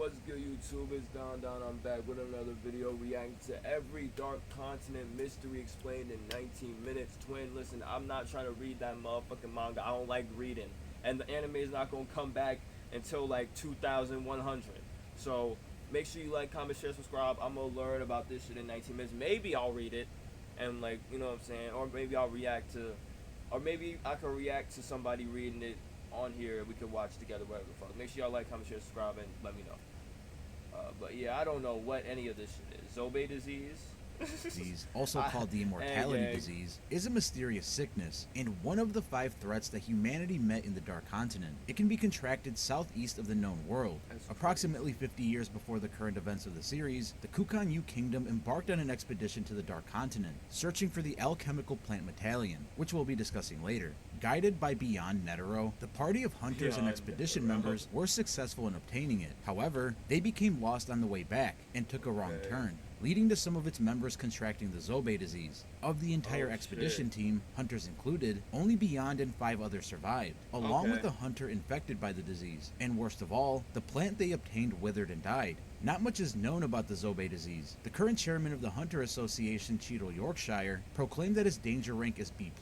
What's good, YouTube? It's Dondon. I'm back with another video reacting to every Dark Continent mystery explained in 19 minutes. Twin, listen, I'm not trying to read that motherfucking manga. I don't like reading. And the anime is not going to come back until like 2100. So make sure you like, comment, share, subscribe. I'm going to learn about this shit in 19 minutes. Maybe I'll read it and, like, you know what I'm saying? Or maybe I'll react to, or maybe I can react to somebody reading it on here. We can watch together, whatever the fuck. Make sure y'all like, comment, share, subscribe, and let me know. But yeah, I don't know what any of this shit is. Zobe disease? Disease, also called the immortality disease, is a mysterious sickness and one of the 5 threats that humanity met in the Dark Continent. It can be contracted southeast of the known world. Approximately 50 years before the current events of the series, the Kukan-Yu Kingdom embarked on an expedition to the Dark Continent, searching for the alchemical plant Metalion, which we'll be discussing later. Guided by Beyond Netero, the party of hunters and expedition members were successful in obtaining it. However, they became lost on the way back and took a wrong turn, leading to some of its members contracting the Zobe disease. Of the entire expedition team, hunters included, only Beyond and 5 others survived, along with a hunter infected by the disease. And worst of all, the plant they obtained withered and died. Not much is known about the Zobe disease. The current chairman of the Hunter Association, Cheadle Yorkshire, proclaimed that his danger rank is B+,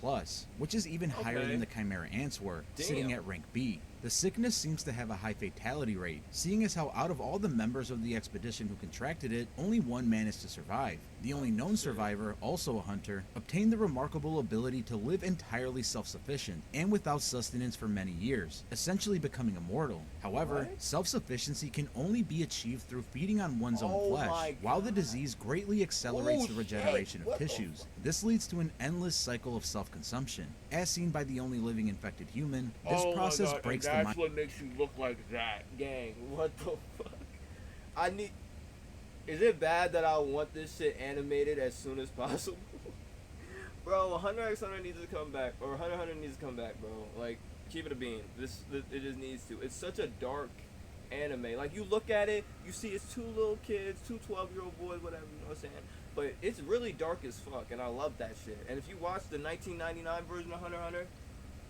which is even higher than the Chimera ants were, sitting at rank B. The sickness seems to have a high fatality rate, seeing as how out of all the members of the expedition who contracted it, only one managed to survive. The only known survivor, also a hunter, obtained the remarkable ability to live entirely self-sufficient and without sustenance for many years, essentially becoming immortal. However, self-sufficiency can only be achieved through feeding on one's own flesh, while the disease greatly accelerates the regeneration of tissues. This leads to an endless cycle of self-consumption. As seen by the only living infected human, this process breaks the mind. That's what makes you look like that, gang. What the fuck? Is it bad that I want this shit animated as soon as possible? Bro, Hunter x Hunter needs to come back, or Hunter x Hunter needs to come back, bro. Like, keep it a bean. It just needs to. It's such a dark anime. Like, you look at it, you see it's 2 little kids, 2 12-year-old boys, whatever, you know what I'm saying? But it's really dark as fuck, and I love that shit. And if you watch the 1999 version of Hunter x Hunter,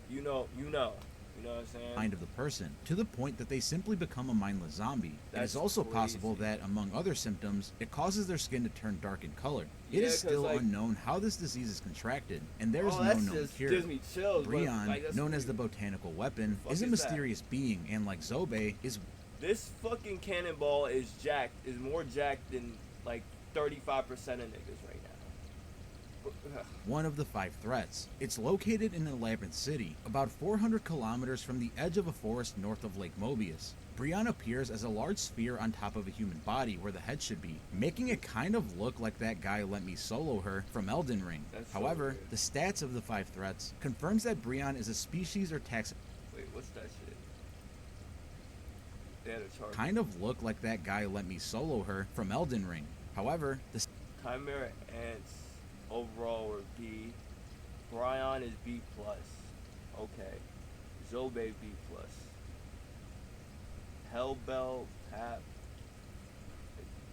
you know. You know what I'm saying? Mind of the person, to the point that they simply become a mindless zombie. It is also possible that, among other symptoms, it causes their skin to turn dark in color. It is still unknown how this disease is contracted, and there is no known cure. Gives me chills, Brion, known as the botanical weapon, is a mysterious being, and like Zobe, is... This fucking cannonball is more jacked than like 35% of niggas right now. One of the 5 threats. It's located in a labyrinth city, about 400 kilometers from the edge of a forest north of Lake Mobius. Brion appears as a large sphere on top of a human body where the head should be, making it kind of look like that guy Let Me Solo Her from Elden Ring. However, the stats of the 5 threats confirms that Brion is a species or tax... Wait, what's that shit? Kind of look like that guy Let Me Solo Her from Elden Ring. However, the Chimera ants overall were B. Brion is B+. Okay. Zobe B+. Hellbell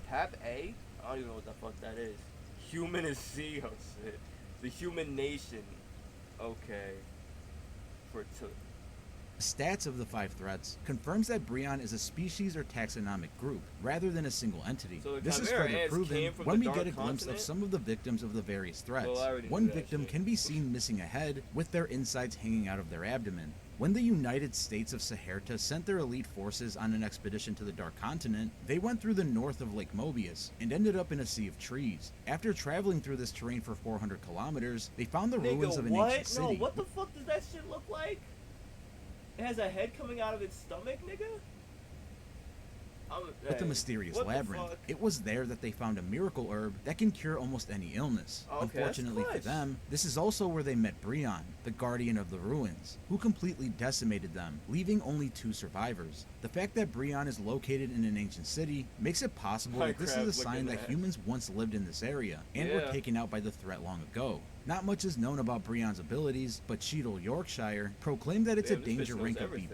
Tap A? I don't even know what the fuck that is. Human is C. Oh shit. The Human Nation. Okay. For two. Stats of the 5 threats confirms that Brion is a species or taxonomic group, rather than a single entity. So this is further proven when we get a glimpse of some of the victims of the various threats. One victim can be seen missing a head, with their insides hanging out of their abdomen. When the United States of Saherta sent their elite forces on an expedition to the Dark Continent, they went through the north of Lake Mobius, and ended up in a sea of trees. After traveling through this terrain for 400 kilometers, they found the ruins of an ancient city. No, what the fuck does that shit look like? It has a head coming out of its stomach, nigga? With the mysterious labyrinth. It was there that they found a miracle herb that can cure almost any illness. Unfortunately for them, this is also where they met Brion, the guardian of the ruins, who completely decimated them, leaving only 2 survivors. The fact that Brion is located in an ancient city makes it possible that this is a sign that humans once lived in this area, and were taken out by the threat long ago. Not much is known about Brion's abilities, but Cheadle Yorkshire proclaimed that it's a danger rank of B+,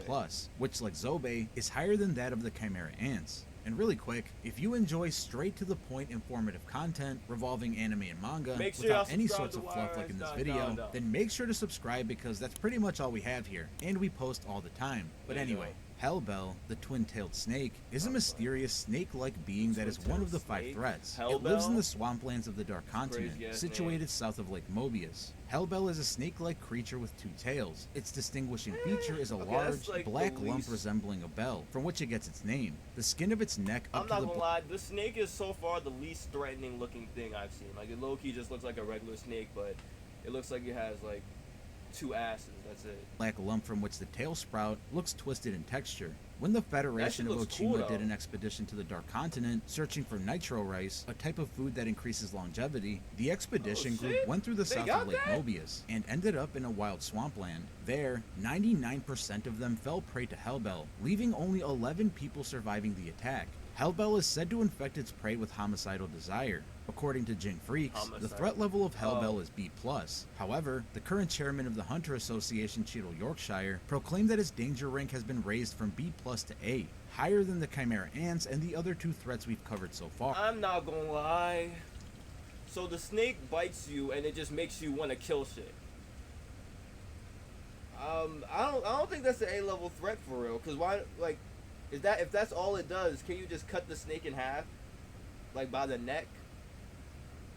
which, like Zobe, is higher than that of the Chimera ants. And really quick, if you enjoy straight to the point informative content revolving anime and manga without any sorts of fluff like in this video, then make sure to subscribe because that's pretty much all we have here, and we post all the time. But anyway, Hellbell, the twin-tailed snake, is a mysterious snake-like being that is one of the 5 threats. It lives in the swamplands of the Dark Continent, situated south of Lake Mobius. Hellbell is a snake-like creature with 2 tails. Its distinguishing feature is a large, black lump resembling a bell, from which it gets its name. The skin of its neck up to the... I'm not gonna lie, the snake is so far the least threatening looking thing I've seen. Like, it low-key just looks like a regular snake, but it looks like it has, like, 2 asses, that's it. Black lump from which the tail sprout looks twisted in texture. When the Federation of Ochima did an expedition to the Dark Continent, searching for nitro rice, a type of food that increases longevity, the expedition group went through the south of Lake Mobius and ended up in a wild swampland. There, 99% of them fell prey to Hellbell, leaving only 11 people surviving the attack. Hellbell is said to infect its prey with homicidal desire. According to Jing Freaks, the threat level of Hellbell is B+. However, the current chairman of the Hunter Association, Cheadle Yorkshire, proclaimed that its danger rank has been raised from B+ to A, higher than the Chimera ants and the other 2 threats we've covered so far. I'm not gonna lie. So the snake bites you and it just makes you want to kill shit. I don't think that's an A-level threat for real. Cause why? Like, if that's all it does, can you just cut the snake in half, like by the neck?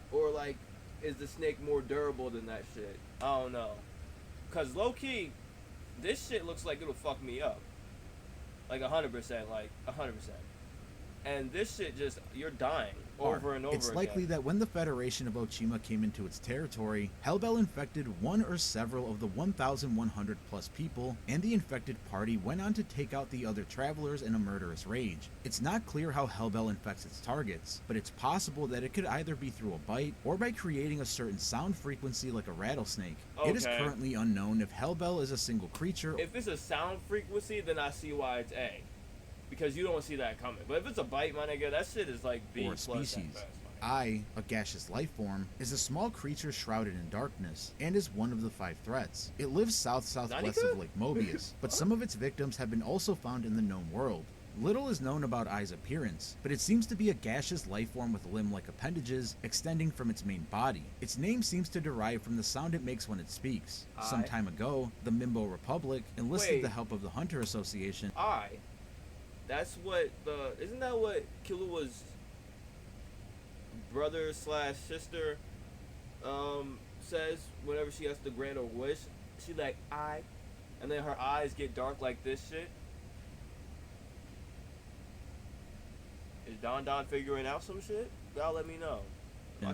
Or, like, is the snake more durable than that shit? I don't know. Because, low-key, this shit looks like it'll fuck me up. Like, 100%. Like, 100%. And this shit just, you're dying over and over again. It's likely that when the Federation of Ochima came into its territory, Hellbell infected one or several of the 1,100 plus people, and the infected party went on to take out the other travelers in a murderous rage. It's not clear how Hellbell infects its targets, but it's possible that it could either be through a bite or by creating a certain sound frequency like a rattlesnake. Okay. It is currently unknown if Hellbell is a single creature. If it's a sound frequency, then I see why it's A. Because you don't see that coming. But if it's a bite, my nigga, that shit is like B+. Or a species. I, a gaseous life form, is a small creature shrouded in darkness, and is one of the 5 threats. It lives south-southwest of Lake Mobius, but some of its victims have been also found in the known world. Little is known about Ai's appearance, but it seems to be a gaseous life form with limb-like appendages extending from its main body. Its name seems to derive from the sound it makes when it speaks. Some time ago, the Mimbo Republic enlisted the help of the Hunter Association. That's what isn't that what Killua's brother / sister says whenever she has to grant a wish? She like, I, and then her eyes get dark like this shit. Is Don figuring out some shit? Y'all let me know.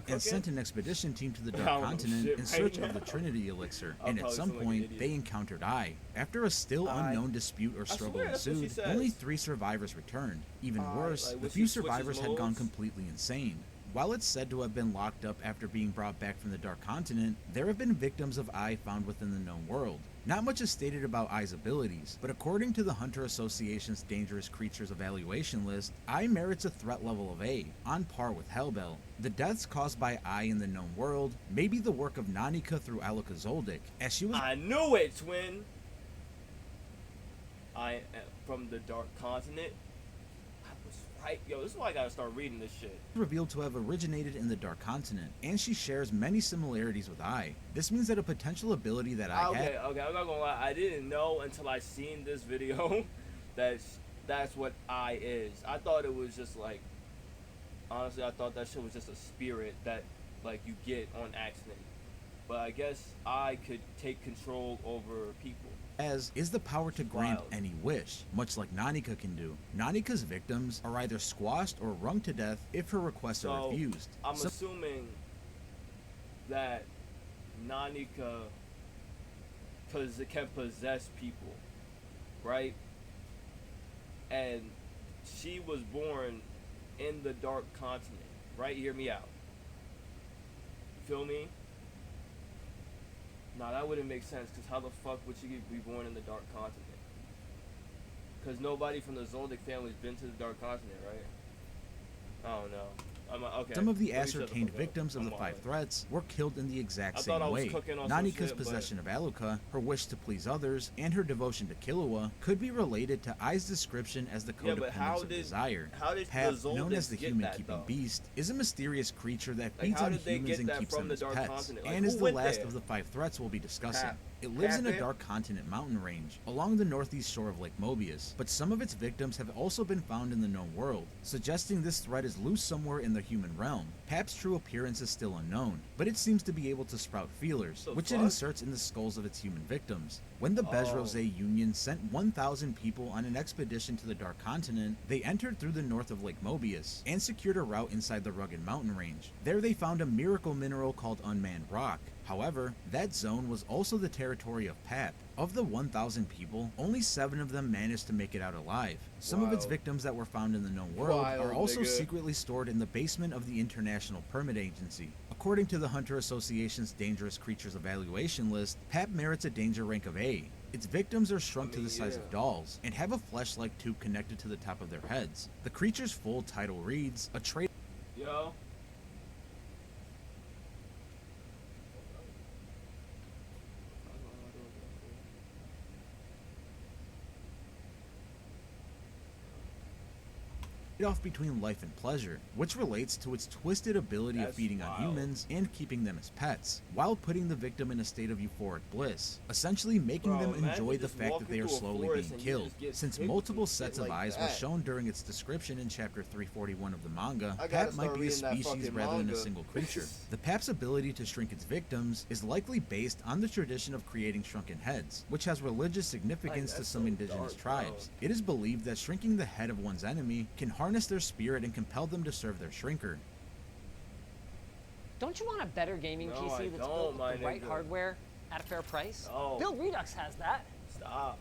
And sent an expedition team to the Dark Continent in search of the Trinity Elixir, and at some point, they encountered Ai. After a still unknown dispute or struggle ensued, only 3 survivors returned. Even worse, the few survivors had gone completely insane. While it's said to have been locked up after being brought back from the Dark Continent, there have been victims of Ai found within the known world. Not much is stated about Ai's abilities, but according to the Hunter Association's Dangerous Creatures Evaluation list, Ai merits a threat level of A, on par with Hellbell. The deaths caused by Ai in the known world may be the work of Nanika through Alakazoldyck, as she was— I knew it, twin! I am from the Dark Continent. Yo, this is why I gotta start reading this shit. Revealed to have originated in the Dark Continent, and she shares many similarities with Ai. This means that a potential ability that Ai had— Okay, I'm not gonna lie, I didn't know until I seen this video that that's what Ai is. I thought it was just like, honestly, I thought that shit was just a spirit that like you get on accident. But I guess Ai could take control over people. As is the power to grant any wish, much like Nanika can do. Nanika's victims are either squashed or wrung to death if her requests are refused. I'm assuming that Nanika can possess people, right? And she was born in the Dark Continent, right? Hear me out. Feel me? Nah, that wouldn't make sense, because how the fuck would she be born in the Dark Continent? Because nobody from the Zoldyck family's been to the Dark Continent, right? I don't know. Okay. Some of the ascertained victims of the 5 threats were killed in the exact same way. Nanika's possession of Aluka, her wish to please others, and her devotion to Killua could be related to Ai's description as the codependence of desire. Path, known as the human-keeping beast, is a mysterious creature that feeds on humans and keeps them as pets, and is the last of the 5 threats we'll be discussing. It lives in a Happy? dark continent mountain range along the northeast shore of Lake Mobius, but some of its victims have also been found in the known world, suggesting this threat is loose somewhere in the human realm. Pap's true appearance is still unknown, but it seems to be able to sprout feelers, which it inserts in the skulls of its human victims. When the Bezrose Union sent 1,000 people on an expedition to the Dark Continent, they entered through the north of Lake Mobius and secured a route inside the rugged mountain range. There they found a miracle mineral called Unmanned Rock. However, that zone was also the territory of Pap. Of the 1,000 people, only 7 of them managed to make it out alive. Some of its victims that were found in the known world are also secretly stored in the basement of the International Permit Agency. According to the Hunter Association's Dangerous Creatures Evaluation list, Pap merits a danger rank of A. Its victims are shrunk to the size of dolls and have a flesh-like tube connected to the top of their heads. The creature's full title reads, A Trade... Yo. off between life and pleasure, which relates to its twisted ability of feeding on humans and keeping them as pets, while putting the victim in a state of euphoric bliss, essentially making them enjoy the fact that they are slowly being killed. Since multiple sets of eyes were shown during its description in chapter 341 of the manga, Pap might be a species rather than a single creature. The Pap's ability to shrink its victims is likely based on the tradition of creating shrunken heads, which has religious significance to some indigenous tribes. It is believed that shrinking the head of one's enemy can harness their spirit and compel them to serve their shrinker. Don't you want a better gaming PC that's built with the right hardware at a fair price? Build Redux has that. Stop.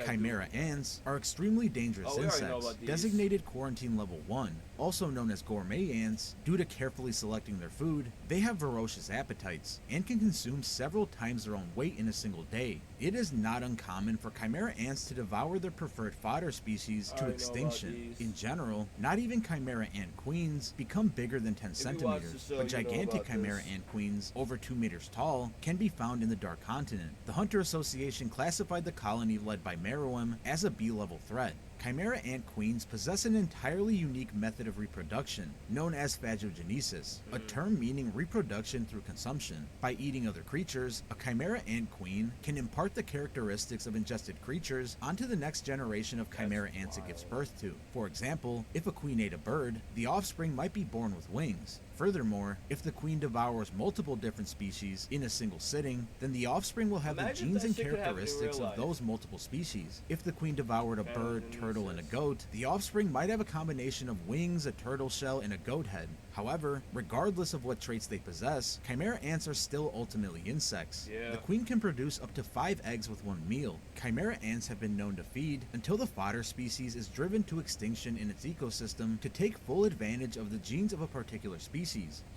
Chimera ants are extremely dangerous insects, designated quarantine level 1, also known as gourmet ants. Due to carefully selecting their food, they have ferocious appetites and can consume several times their own weight in a single day. It is not uncommon for chimera ants to devour their preferred fodder species to extinction. In general, not even chimera ant queens become bigger than 10 centimeters, but gigantic chimera ant queens, over 2 meters tall, can be found in the Dark Continent. The Hunter Association classified the colony led by Meruem as a B-level threat. Chimera ant queens possess an entirely unique method of reproduction, known as phagogenesis, a term meaning reproduction through consumption. By eating other creatures, a chimera ant queen can impart the characteristics of ingested creatures onto the next generation of chimera ants it gives birth to. For example, if a queen ate a bird, the offspring might be born with wings. Furthermore, if the queen devours multiple different species in a single sitting, then the offspring will have the genes and characteristics of those multiple species. If the queen devoured a bird, turtle, and a goat, the offspring might have a combination of wings, a turtle shell, and a goat head. However, regardless of what traits they possess, chimera ants are still ultimately insects. The queen can produce up to 5 eggs with one meal. Chimera ants have been known to feed until the fodder species is driven to extinction in its ecosystem to take full advantage of the genes of a particular species.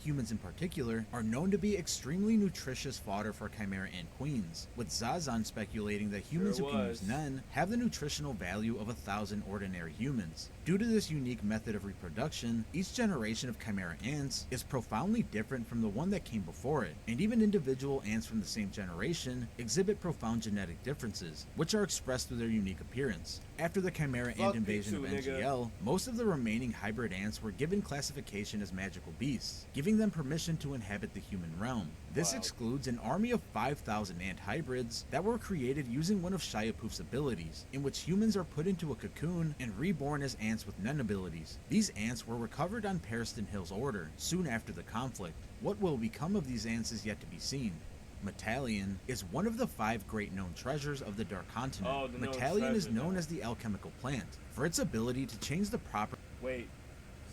Humans in particular are known to be extremely nutritious fodder for chimera ant queens, with Zazan speculating that humans who can use Nen have the nutritional value of 1,000 ordinary humans. Due to this unique method of reproduction, each generation of chimera ants is profoundly different from the one that came before it, and even individual ants from the same generation exhibit profound genetic differences, which are expressed through their unique appearance. After the chimera ant invasion of NGL, most of the remaining hybrid ants were given classification as magical beasts, giving them permission to inhabit the human realm. This excludes an army of 5,000 ant hybrids that were created using one of Shiapoof's abilities, in which humans are put into a cocoon and reborn as ants with Nen abilities. These ants were recovered on Pariston Hill's order soon after the conflict. What will become of these ants is yet to be seen. Metallion is one of the 5 great known treasures of the Dark Continent. Metallion is known as the alchemical plant for its ability to change the property. Wait,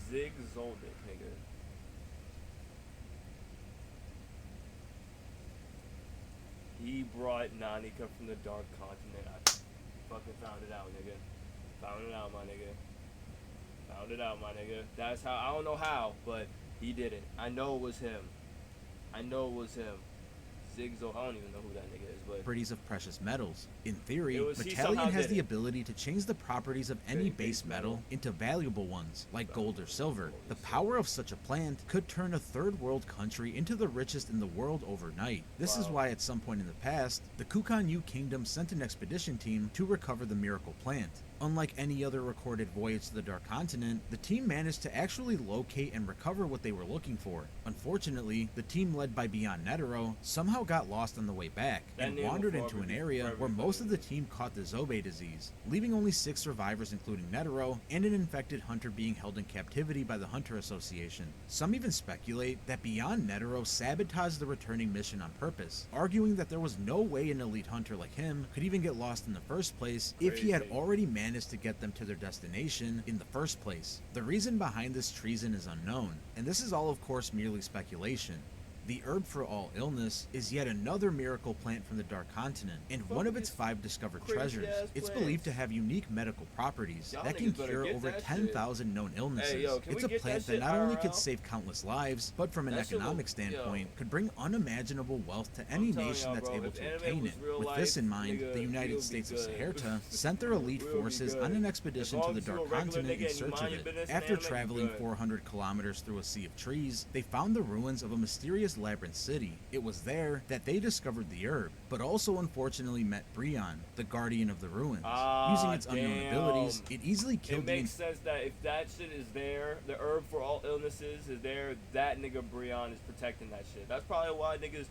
Yrs.dondon, nigga. He brought Nanika from the Dark Continent. I fucking found it out, nigga. Found it out, my nigga. Found it out, my nigga. That's how. I don't know how, but he did it. I know it was him. I know it was him. Zigzo. I don't even know who that nigga is. properties of precious metals. In theory, Battalion has the ability to change the properties of any base metal into valuable ones, like gold or silver. The power of such a plant could turn a third world country into the richest in the world overnight. This is why at some point in the past, the Kukan-Yu Kingdom sent an expedition team to recover the miracle plant. Unlike any other recorded voyage to the Dark Continent, the team managed to actually locate and recover what they were looking for. Unfortunately, the team led by Beyond Netero somehow got lost on the way back and wandered into an area where most of the team caught the Zobe disease, leaving only 6 survivors including Netero and an infected hunter being held in captivity by the Hunter Association. Some even speculate that Beyond Netero sabotaged the returning mission on purpose, arguing that there was no way an elite hunter like him could even get lost in the first place if he had already managed to get them to their destination in the first place. The reason behind this treason is unknown, and this is all of course merely speculation. The herb for all illness is yet another miracle plant from the Dark Continent, and one of its 5 discovered treasures. It's believed to have unique medical properties that can cure over 10,000 known illnesses. It's a plant that not only could save countless lives, but from an economic standpoint, could bring unimaginable wealth to any nation that's able to obtain it. With this in mind, the United States of Saherta sent their elite forces on an expedition to the Dark Continent in search of it. After traveling 400 kilometers through a sea of trees, they found the ruins of a mysterious Labyrinth City. It was there that they discovered the herb, but also unfortunately met Breon, the guardian of the ruins. Using its unknown abilities, it easily killed the... It makes sense that if that shit is there, the herb for all illnesses is there, that nigga Breon is protecting that shit. That's probably why niggas...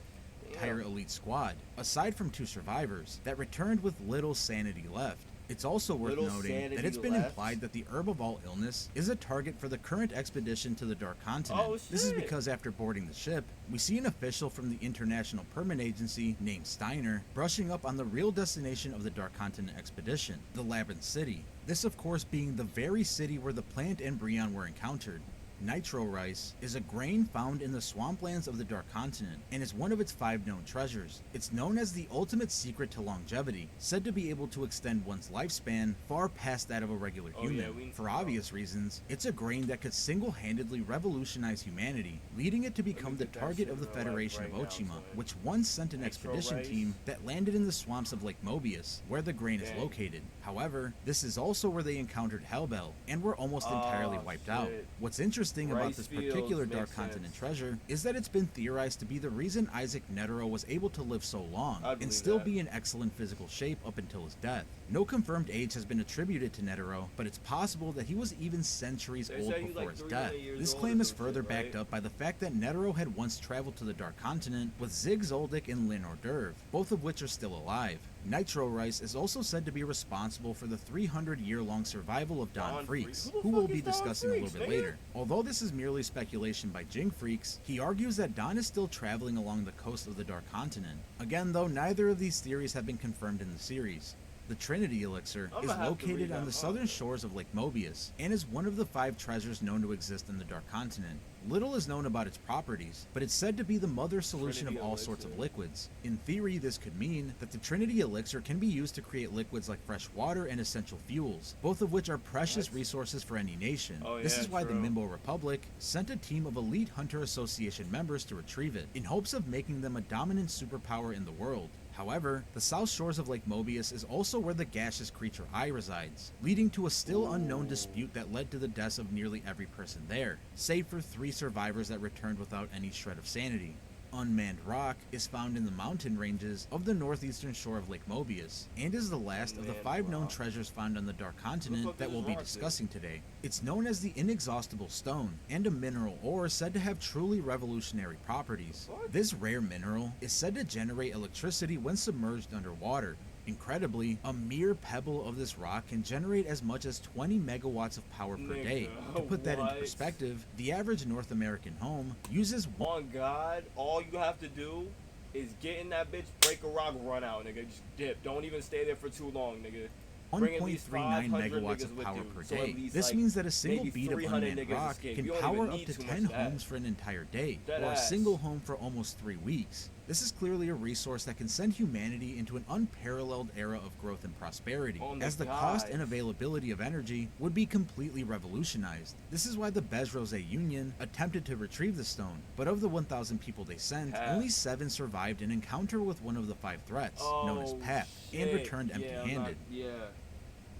entire elite squad, aside from 2 survivors that returned with little sanity left. It's also worth noting that it's been implied that the herb of all illness is a target for the current expedition to the Dark Continent. This is because after boarding the ship, we see an official from the International Permit Agency named Steiner brushing up on the real destination of the Dark Continent expedition, the Labyrinth City. This of course being the very city where the plant and Breon were encountered. Nitro rice is a grain found in the swamplands of the Dark Continent and is one of its 5 known treasures. It's known as the ultimate secret to longevity, said to be able to extend one's lifespan far past that of a regular human. For obvious reasons, it's a grain that could single-handedly revolutionize humanity, leading it to become the target of the Federation of Ochima, which once sent an expedition team that landed in the swamps of Lake Mobius, where the grain is located. However, this is also where they encountered Hellbell and were almost entirely wiped out. What's interesting about this particular Dark Continent treasure is that it's been theorized to be the reason Isaac Netero was able to live so long and still be in excellent physical shape up until his death. No confirmed age has been attributed to Netero, but it's possible that he was even centuries old before his death. This claim is further backed up by the fact that Netero had once traveled to the Dark Continent with Zig Zoldyck and Lynn Hors d'oeuvre, both of which are still alive. Nitro rice is also said to be responsible for the 300-year-long survival of Don Freaks, who we'll be discussing a little bit later. Although this is merely speculation by Jing Freaks, he argues that Don is still traveling along the coast of the Dark Continent. Again though, neither of these theories have been confirmed in the series. The Trinity Elixir is located on the southern shores of Lake Mobius, and is one of the 5 treasures known to exist in the Dark Continent. Little is known about its properties, but it's said to be the mother solution of all sorts of liquids. In theory, this could mean that the Trinity Elixir can be used to create liquids like fresh water and essential fuels, both of which are precious resources for any nation. This is why the Mimbo Republic sent a team of elite Hunter Association members to retrieve it, in hopes of making them a dominant superpower in the world. However, the south shores of Lake Mobius is also where the gaseous creature Eye resides, leading to a still unknown dispute that led to the deaths of nearly every person there, save for 3 survivors that returned without any shred of sanity. Unmanned rock is found in the mountain ranges of the northeastern shore of Lake Mobius, and is the last of the 5 known treasures found on the Dark Continent that we'll be discussing today. It's known as the Inexhaustible Stone, and a mineral ore said to have truly revolutionary properties. This rare mineral is said to generate electricity when submerged underwater. Incredibly, a mere pebble of this rock can generate as much as 20 megawatts of power per day. To put that into perspective, the average North American home uses on God, all you have to do is get in that bitch, break a rock, run out, nigga. Just dip. Don't even stay there for too long, nigga. 1.39 megawatts of power per day. This means that a single bead of unmanned rock can power up to 10 homes for an entire day, or a single home for almost 3 weeks. This is clearly a resource that can send humanity into an unparalleled era of growth and prosperity, as the cost and availability of energy would be completely revolutionized. This is why the Bezros Union attempted to retrieve the stone, but of the 1,000 people they sent, only 7 survived an encounter with one of the 5 threats, known as PAP, and returned empty-handed. Yeah,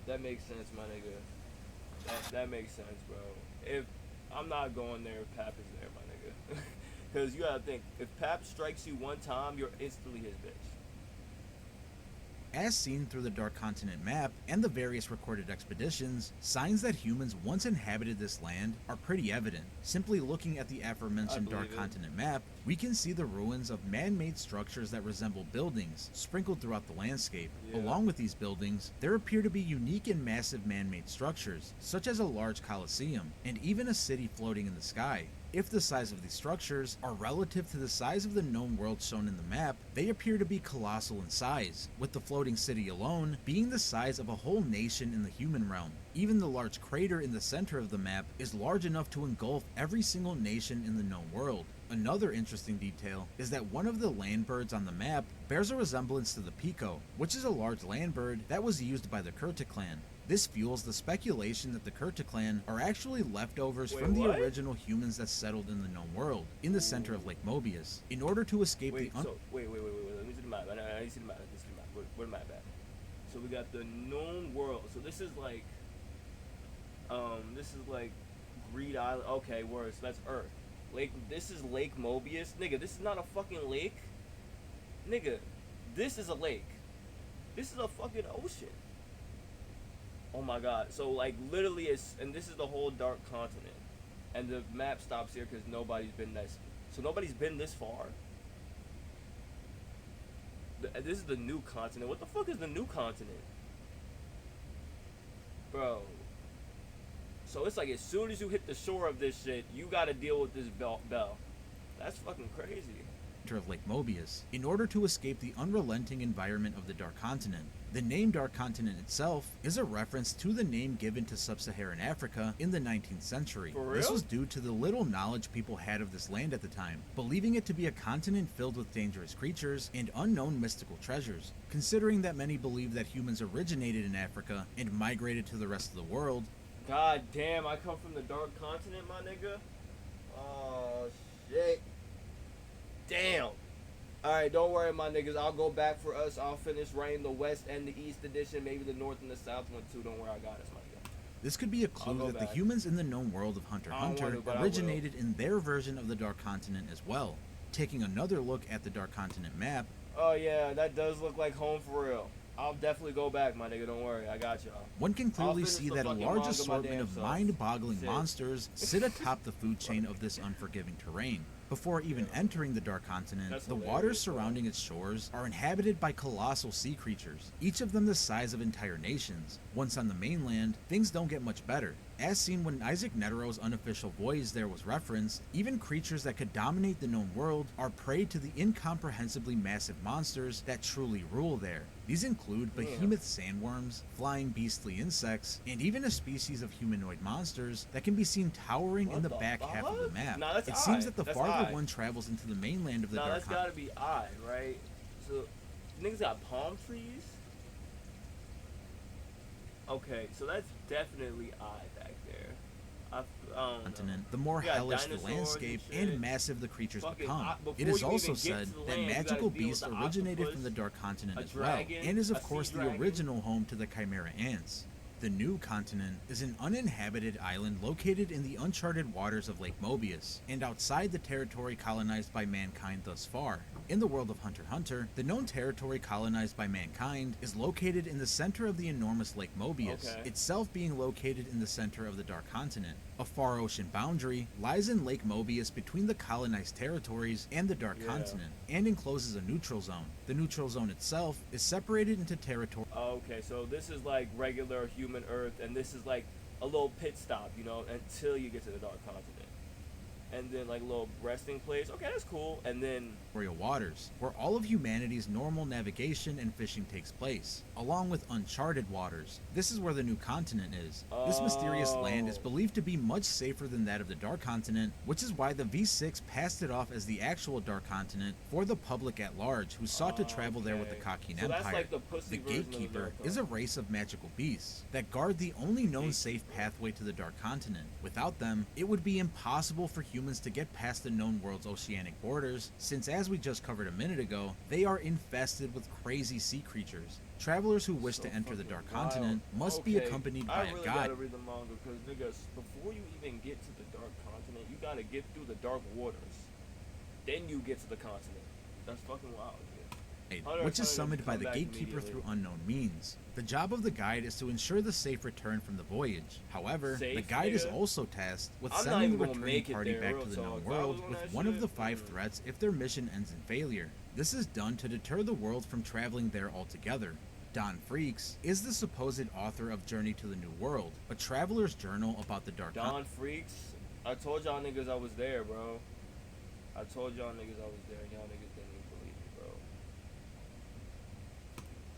that makes sense, my nigga. That makes sense, bro. If I'm not going there if PAP is there, my nigga. Because you gotta think, if PAP strikes you one time, you're instantly his bitch. As seen through the Dark Continent map and the various recorded expeditions, signs that humans once inhabited this land are pretty evident. Simply looking at the aforementioned Dark Continent map, we can see the ruins of man-made structures that resemble buildings sprinkled throughout the landscape. Along with these buildings, there appear to be unique and massive man-made structures, such as a large coliseum, and even a city floating in the sky. If the size of these structures are relative to the size of the known world shown in the map, they appear to be colossal in size, with the floating city alone being the size of a whole nation in the human realm. Even the large crater in the center of the map is large enough to engulf every single nation in the known world. Another interesting detail is that one of the land birds on the map bears a resemblance to the Pico, which is a large land bird that was used by the Kurta clan. This fuels the speculation that the Kurta clan are actually leftovers from the original humans that settled in the known world, in the center of Lake Mobius. In order to escape Wait, let me see the map. I need to see the map. Where the map at? So we got the known world. So this is like Greed Island. Okay, word. So that's Earth. This is Lake Mobius. Nigga, this is not a fucking lake. Nigga, this is a lake. This is a fucking ocean. Oh my god. So like literally and this is the whole Dark Continent. And the map stops here because nobody's been this far. This is the new continent. What the fuck is the new continent? Bro. So it's like as soon as you hit the shore of this shit, you gotta deal with this bell. That's fucking crazy. Of Lake Mobius, in order to escape the unrelenting environment of the Dark Continent. The name Dark Continent itself is a reference to the name given to sub-Saharan Africa in the 19th century. For real? This was due to the little knowledge people had of this land at the time, believing it to be a continent filled with dangerous creatures and unknown mystical treasures. Considering that many believe that humans originated in Africa and migrated to the rest of the world. God damn, I come from the Dark Continent, my nigga. Oh shit. Damn. Alright, don't worry, my niggas. I'll go back for us. I'll finish writing the West and the East edition, maybe the North and the South one too. Don't worry, I got us, my nigga. This could be a clue that the humans in the known world of Hunter x Hunter originated in their version of the Dark Continent as well. Taking another look at the Dark Continent map. Oh yeah, that does look like home for real. I'll definitely go back, my nigga. Don't worry, I got y'all. One can clearly see that a large assortment of mind-boggling monsters sit atop the food chain of this unforgiving terrain. Before even entering the Dark Continent, the waters surrounding its shores are inhabited by colossal sea creatures, each of them the size of entire nations. Once on the mainland, things don't get much better. As seen when Isaac Netero's unofficial voyage there was referenced, even creatures that could dominate the known world are prey to the incomprehensibly massive monsters that truly rule there. These include behemoth sandworms, flying beastly insects, and even a species of humanoid monsters that can be seen towering in the back half of the map. It seems that the farther one travels into the mainland of the Dark Continent. That's gotta be right? So, niggas got palm trees? Okay, so that's definitely back there. The more hellish the landscape and massive the creatures become. It is also said that magical beasts originated from the Dark Continent as well, and is of course the original home to the Chimera ants. The new continent is an uninhabited island located in the uncharted waters of Lake Mobius, and outside the territory colonized by mankind thus far. In the world of Hunter x Hunter, the known territory colonized by mankind is located in the center of the enormous Lake Mobius, itself being located in the center of the Dark Continent. A far ocean boundary lies in Lake Mobius between the colonized territories and the Dark Continent, and encloses a neutral zone. The neutral zone itself is separated into territory. Okay, so this is like regular human Earth, and this is like a little pit stop, you know, until you get to the Dark Continent. and then like a little resting place. Okay, that's cool. And then waters, where all of humanity's normal navigation and fishing takes place, along with uncharted waters. This is where the new continent is. This mysterious land is believed to be much safer than that of the Dark Continent, which is why the V6 passed it off as the actual Dark Continent for the public at large who sought to travel there with the Kakin Empire. That's like the Gatekeeper is a race of magical beasts that guard the only known safe pathway to the Dark Continent. Without them, it would be impossible for humans to get past the known world's oceanic borders, since as we just covered a minute ago, they are infested with crazy sea creatures. Travelers who wish to enter the Dark Continent must be accompanied by a guide. I gotta read the manga because niggas, before you even get to the Dark Continent, you gotta get through the Dark Waters. Then you get to the continent. That's fucking wild. Which is summoned by the Gatekeeper through unknown means. The job of the guide is to ensure the safe return from the voyage. However, the guide is also tasked with sending the returning party back to the known world with one of the 5 threats if their mission ends in failure. This is done to deter the world from traveling there altogether. Don Freaks is the supposed author of Journey to the New World, a traveler's journal about the Dark Continent. Don Freaks? I told y'all niggas I was there, bro. I told y'all niggas I was there, and y'all niggas didn't even believe me, bro.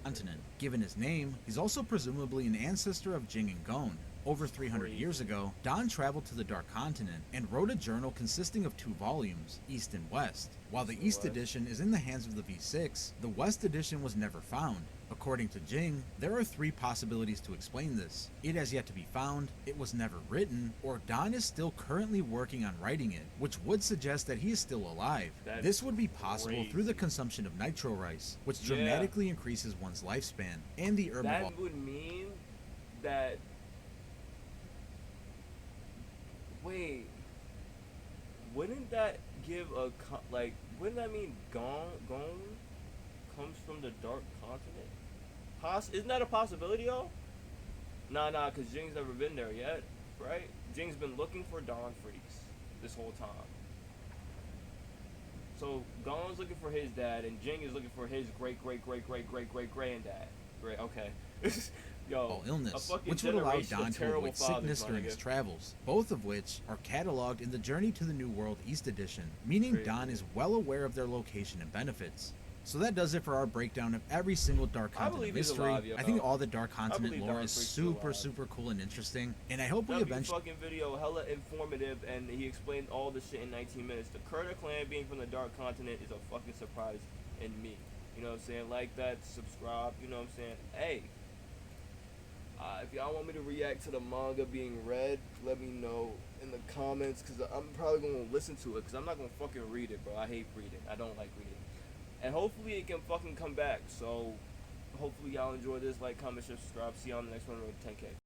Continent. Given his name, he's also presumably an ancestor of Jing and Gon. Over 300 years ago, Don traveled to the Dark Continent and wrote a journal consisting of 2 volumes, East and West. While the East edition is in the hands of the V6, the West edition was never found. According to Jing, there are 3 possibilities to explain this. It has yet to be found, it was never written, or Don is still currently working on writing it, which would suggest that he is still alive. This would be possible through the consumption of nitro rice, which dramatically increases one's lifespan, and the herb. That would mean that... Wait, wouldn't that give a wouldn't that mean Gon comes from the Dark Continent? Isn't that a possibility, y'all? Nah, because Jing's never been there yet, right? Jing's been looking for Don Freaks this whole time. So Gon's looking for his dad, and Jing is looking for his great-great-great-great-great-great-granddad. Great, okay. Yo, illness, which would allow Don to avoid sickness during his travels, both of which are cataloged in the Journey to the New World East Edition, meaning Don is well aware of their location and benefits. So that does it for our breakdown of every single Dark Continent mystery. I think all the Dark Continent lore is super cool and interesting, and I hope we eventually... fucking video, hella informative, and he explained all the shit in 19 minutes. The Kurta clan being from the Dark Continent is a fucking surprise in me. You know what I'm saying? Like that, subscribe, you know what I'm saying? Hey, if y'all want me to react to the manga being read, let me know in the comments, because I'm probably going to listen to it, because I'm not going to fucking read it, bro. I hate reading. I don't like reading. And hopefully it can fucking come back. So hopefully y'all enjoy this. Like, comment, share, subscribe. See y'all on the next one with 10K.